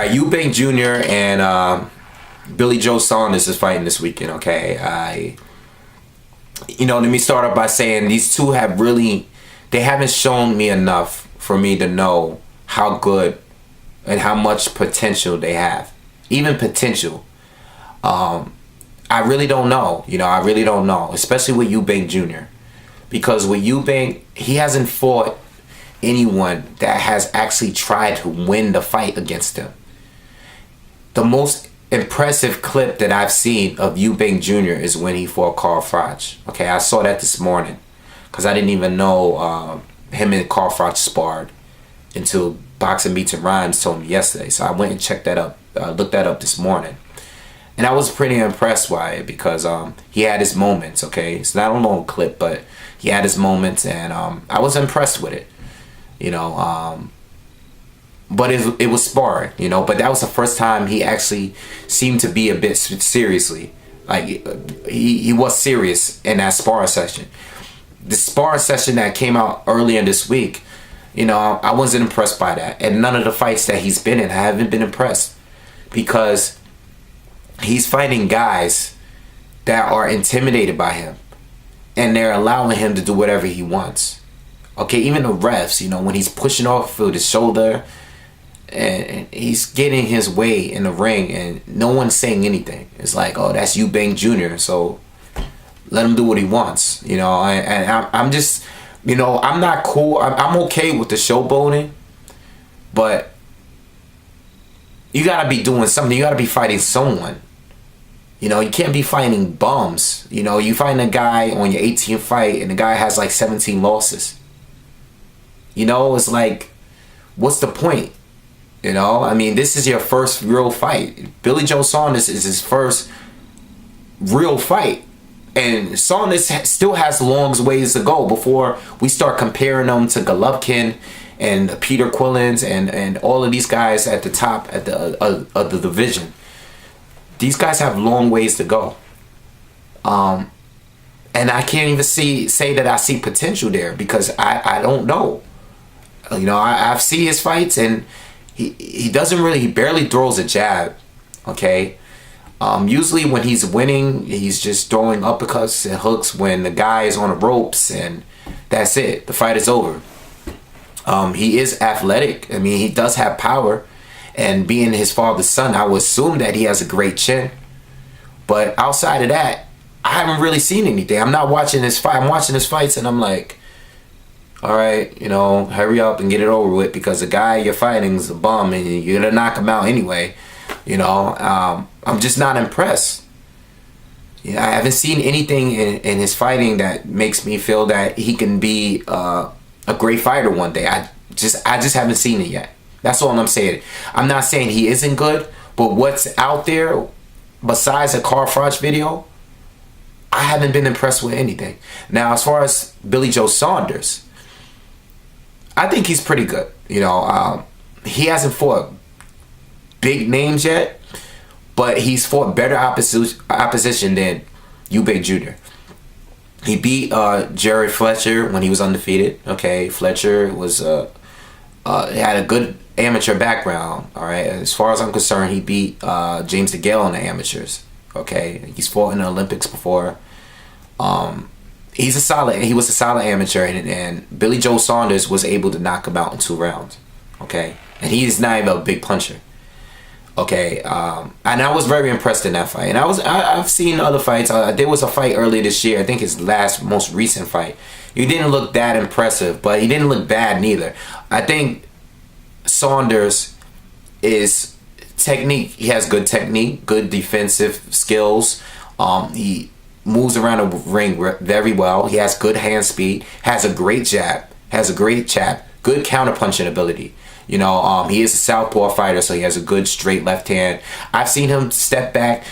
Eubank Jr. and Billy Joe Saunders is fighting this weekend. Okay, let me start off by saying these two they haven't shown me enough for me to know how good and how much potential they have. Even potential. I really don't know. I really don't know, especially with Eubank Jr. Because with Eubank, he hasn't fought anyone that has actually tried to win the fight against him. The most impressive clip that I've seen of Eubank Jr. is when he fought Carl Froch. Okay, I saw that this morning because I didn't even know him and Carl Froch sparred until Boxing Beats and Rhymes told me yesterday. So I went and checked that up, looked that up this morning. And I was pretty impressed by it because he had his moments, okay? It's not a long clip, but he had his moments, and I was impressed with it, But it was sparring, But that was the first time he actually seemed to be a bit seriously. Like, he was serious in that sparring session. The sparring session that came out earlier this week, I wasn't impressed by that. And none of the fights that he's been in, I haven't been impressed. Because he's fighting guys that are intimidated by him, and they're allowing him to do whatever he wants. Okay, even the refs, when he's pushing off with his shoulder and he's getting his way in the ring and no one's saying anything. It's like, oh, that's Eubank Jr., so let him do what he wants. And I'm just, I'm not cool. I'm okay with the showboating, but you gotta be doing something. You gotta be fighting someone. You can't be fighting bums. You find a guy on your 18th fight and the guy has like 17 losses. It's like, what's the point? This is your first real fight. Billy Joe Saunders is his first real fight. And Saunders still has long ways to go before we start comparing them to Golovkin and Peter Quillins and all of these guys at the top of the division. These guys have long ways to go. And I can't even say that I see potential there because I don't know. I've seen his fights and he barely throws a jab. Okay. Usually when he's winning, he's just throwing uppercuts and hooks when the guy is on the ropes, and that's it. The fight is over. He is athletic. He does have power. And being his father's son, I would assume that he has a great chin. But outside of that, I haven't really seen anything. I'm not watching his fight. I'm watching his fights and I'm like, all right, hurry up and get it over with because the guy you're fighting is a bum and you're going to knock him out anyway. I'm just not impressed. I haven't seen anything in his fighting that makes me feel that he can be a great fighter one day. I just haven't seen it yet. That's all I'm saying. I'm not saying he isn't good, but what's out there besides a Carl Froch video, I haven't been impressed with anything. Now, as far as Billy Joe Saunders, I think he's pretty good. He hasn't fought big names yet, but he's fought better opposition than Eubank Jr. He beat Jared Fletcher when he was undefeated. Okay, Fletcher was had a good amateur background. All right, as far as I'm concerned, he beat James DeGale in the amateurs. Okay, he's fought in the Olympics before. He was a solid amateur, and Billy Joe Saunders was able to knock him out in 2 rounds. Okay, and he's not even a big puncher. Okay, and I was very impressed in that fight. And I've seen other fights. There was a fight earlier this year. I think his most recent fight. He didn't look that impressive, but he didn't look bad neither. I think Saunders is technique. He has good technique, good defensive skills. He moves around the ring very well. He has good hand speed. Has a great jab. Good counter-punching ability. He is a southpaw fighter, so he has a good straight left hand. I've seen him step back.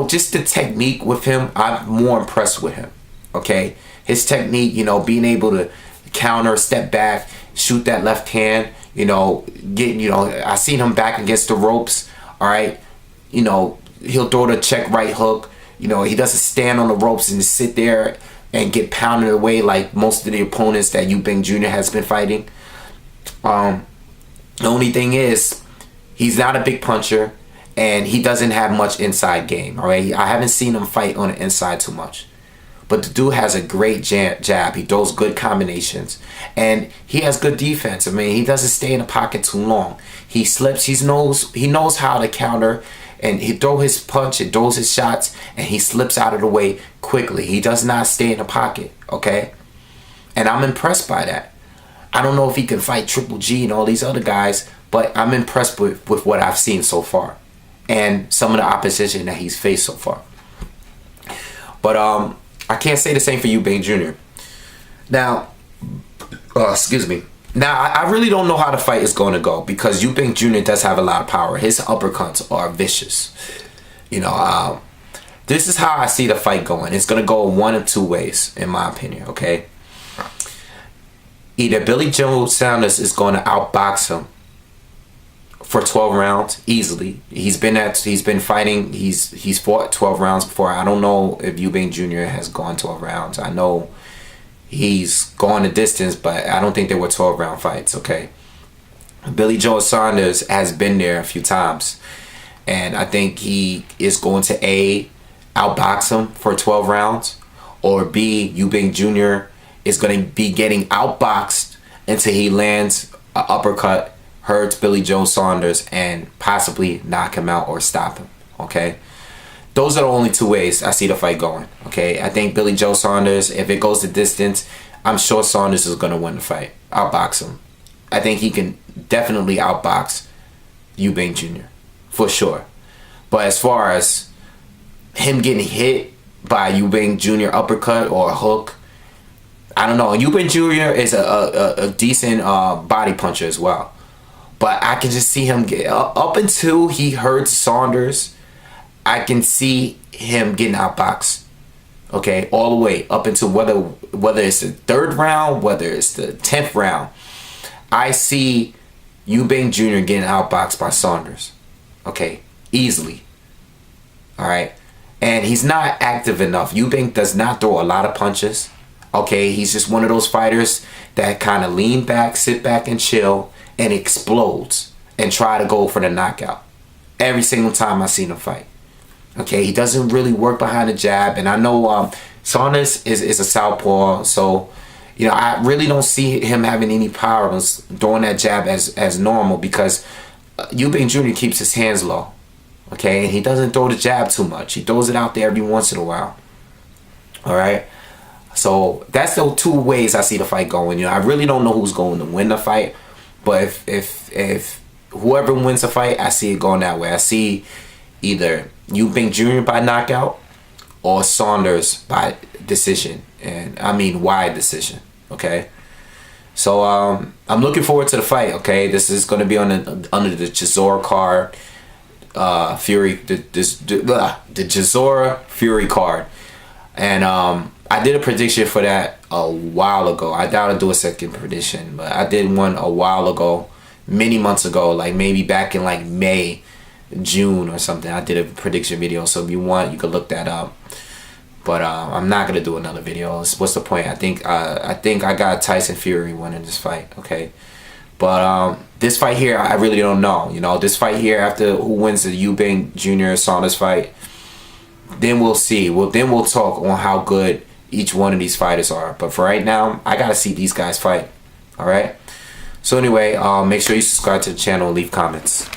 Just the technique with him, I'm more impressed with him. Okay? His technique, being able to counter, step back, shoot that left hand, I seen him back against the ropes, all right? He'll throw the check right hook. He doesn't stand on the ropes and just sit there and get pounded away like most of the opponents that Eubank Jr. has been fighting. The only thing is, He's not a big puncher, and he doesn't have much inside game. All right, I haven't seen him fight on the inside too much. But the dude has a great jab. He throws good combinations. And he has good defense. I mean, he doesn't stay in the pocket too long. He slips. He knows how to counter. And he throws his punch. He throws his shots. And he slips out of the way quickly. He does not stay in the pocket. Okay? And I'm impressed by that. I don't know if he can fight Triple G and all these other guys. But I'm impressed with what I've seen so far. And some of the opposition that he's faced so far. But, I can't say the same for Eubank Jr. Now, excuse me. Now, I really don't know how the fight is going to go because Eubank Jr. does have a lot of power. His uppercuts are vicious. You know, this is how I see the fight going. It's going to go one of two ways, in my opinion, okay? Either Billy Joe Saunders is going to outbox him for 12 rounds easily. He's been fighting. He's fought 12 rounds before. I don't know if Eubank Jr. has gone 12 rounds. I know he's gone the distance, but I don't think they were 12 round fights. Okay, Billy Joe Saunders has been there a few times, and I think he is going to A, outbox him for 12 rounds, or B, Eubank Jr. is going to be getting outboxed until he lands an uppercut, hurts Billy Joe Saunders, and possibly knock him out or stop him. Okay, those are the only two ways I see the fight going. Okay, I think Billy Joe Saunders, if it goes the distance, I'm sure Saunders is going to win the fight. Outbox him. I think he can definitely outbox Eubank Jr. for sure. But as far as him getting hit by Eubank Jr. uppercut or a hook, I don't know. Eubank Jr. is a decent body puncher as well. But I can just see him get up until he hurts Saunders. I can see him getting outboxed. Okay, all the way up until whether it's the 3rd round, whether it's the 10th round. I see Eubank Jr. getting outboxed by Saunders. Okay, easily. All right, and he's not active enough. Eubank does not throw a lot of punches. Okay, he's just one of those fighters that kind of lean back, sit back, and chill, and explodes and try to go for the knockout every single time I seen him fight. Okay, he doesn't really work behind the jab, and I know Saunders is a southpaw, so you know I really don't see him having any problems throwing that jab as normal because Eubank Jr. keeps his hands low. Okay, and he doesn't throw the jab too much. He throws it out there every once in a while. All right. So that's the two ways I see the fight going. You know, I really don't know who's going to win the fight, but if whoever wins the fight, I see it going that way. I see either Eubank Jr. by knockout or Saunders by decision, and I mean wide decision. Okay, so I'm looking forward to the fight. Okay, this is going to be under the Chisora card, Fury, the Chisora Fury card, and I did a prediction for that a while ago. I doubt I'll do a second prediction, but I did one a while ago, many months ago, like maybe back in like May, June or something. I did a prediction video, so if you want, you could look that up. But I'm not gonna do another video. What's the point? I think I got Tyson Fury winning this fight. Okay, but this fight here, I really don't know. You know, this fight here after who wins the Eubank Jr. Saunders fight, then we'll see. Then we'll talk on how good each one of these fighters are. But for right now, I gotta see these guys fight. All right. So anyway, make sure you subscribe to the channel and leave comments.